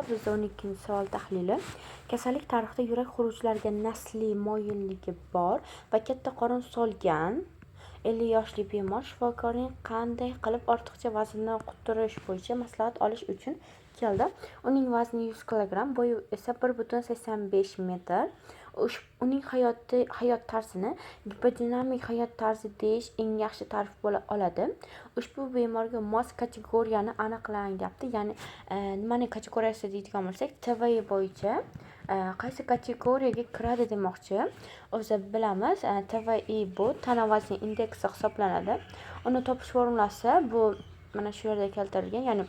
Bizda 12 savol tahlili. Kasallik tarixida yurak xurujlariga nasliy moyilligi bor va katta qorin solgan 50 yoshli bemor shifokorning qanday qilib ortiqcha vaznni quturish bo'yicha maslahat olish uchun keldi. Uning vazni 100 kg, bo'yi esa 1,85 metr. Uning hayot tarzini gipodinamik hayot tarzi deyish eng yaxshi ta'rif bo'la oladi. Ushbu bemorga mos kategoriyani aniqlang deyapti. Ya'ni nimani kategoriyasi deydigan bo'lsak, TVI bo'yicha qaysi kategoriyaga kiradi demoqchi. O'zi bilamiz, TVI bu tana vazni indeksi hisoblanadi. Uni topish formulasi bu mana shu yerda keltirilgan, ya'ni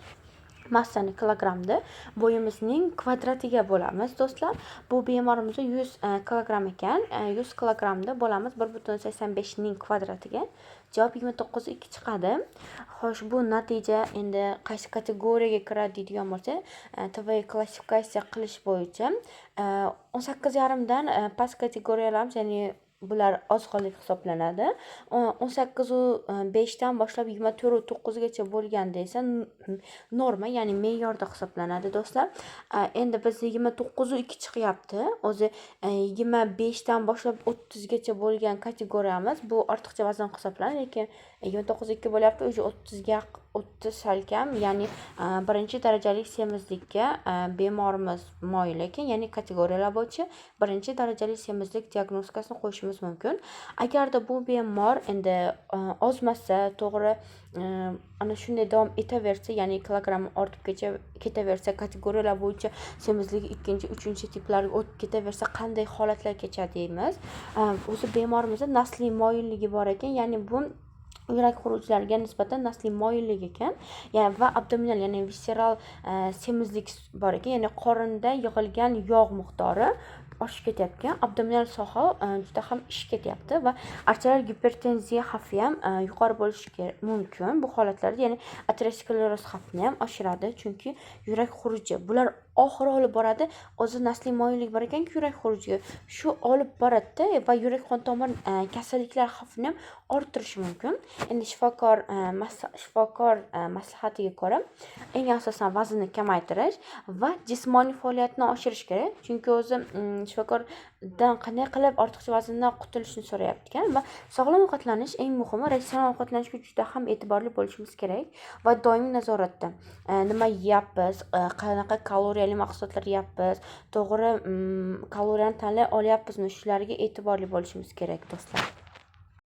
massani kilogramda bo'yimizning kvadratiga bo'lamiz do'stlar. Bu bemorimizda 100 kg ekan. 100 kg bo'lamiz 1,85 ning kvadratiga. Javob 29,2 chiqadi. Xo'sh, bu natija endi qaysi kategoriyaga kiradi deydigan bo'lsa, TVI klassifikatsiya qilish bo'yicha 18,5 dan past kategoriyalarimiz, ya'ni bular oziqlik hisoblanadi. 18,5 dan boshlab 24,9 gacha bo'lganda esa norma, ya'ni me'yorda hisoblanadi do'stlar. Endi biz 29,2 chiqyapti. O'zi 25 dan boshlab 30 gacha bo'lgan kategoriyamiz bu ortiqcha vazn hisoblanadi, lekin 29,2 bo'lyapti, o'zi 30 ga 30 salkam, ya'ni birinchi darajali semizlikka bemorimiz moyil ekan, ya'ni kategoriyalar bo'yicha birinchi darajali semizlik diagnostikasini qo'yishimiz mumkin. Agarda bu bemor endi ozmasa, to'g'ri ana shunday davom etaversa, ya'ni kilogramm ortib ketaversa, kategoriyalar bo'yicha semizlik 2, 3 tiplarga o'tib ketaversa qanday holatlar kechadi deymiz. O'zi bemorimizda nasliy moyilligi bor ekan, ya'ni bu yurak xurujlariga nisbatan nasliy moyillik ekan, ya'ni va abdominal, ya'ni visceral semizlik bor ekan, ya'ni qorinda yig'ilgan yog' miqdori oshib ketyapti. Abdominal soha juda ham ishib ketyapti va arterial gipertenziya xavfi ham yuqori bo'lishi mumkin bu holatlarda, ya'ni ateroskleroz xavfini ham oshiradi, chunki yurak xuruji bular oxiri olib boradi. O'zi nasliy moyillik bor ekan, yurak xurujiga shu olib boradi va yurak qon tomir kasalliklar xavfini ham orttirishi mumkin. Endi shifokor maslahatiga ko'ra eng asosan vaznni kamaytirish va jismoniy faoliyatni oshirish kerak, chunki o'zi shifokordan qanday qilib ortiqcha vazndan qutulishni so'rayapti ekan va sog'lom ovqatlanish eng muhimi. Ratsional ovqatlanishga juda ham e'tiborli bo'lishimiz kerak va doimiy nazoratda nima yeyapmiz, qanaqa kaloriyali mahsulotlar yeyapmiz, to'g'ri kaloriyani tanlay olyapmizmi, shularga e'tiborli bo'lishimiz kerak do'stlar.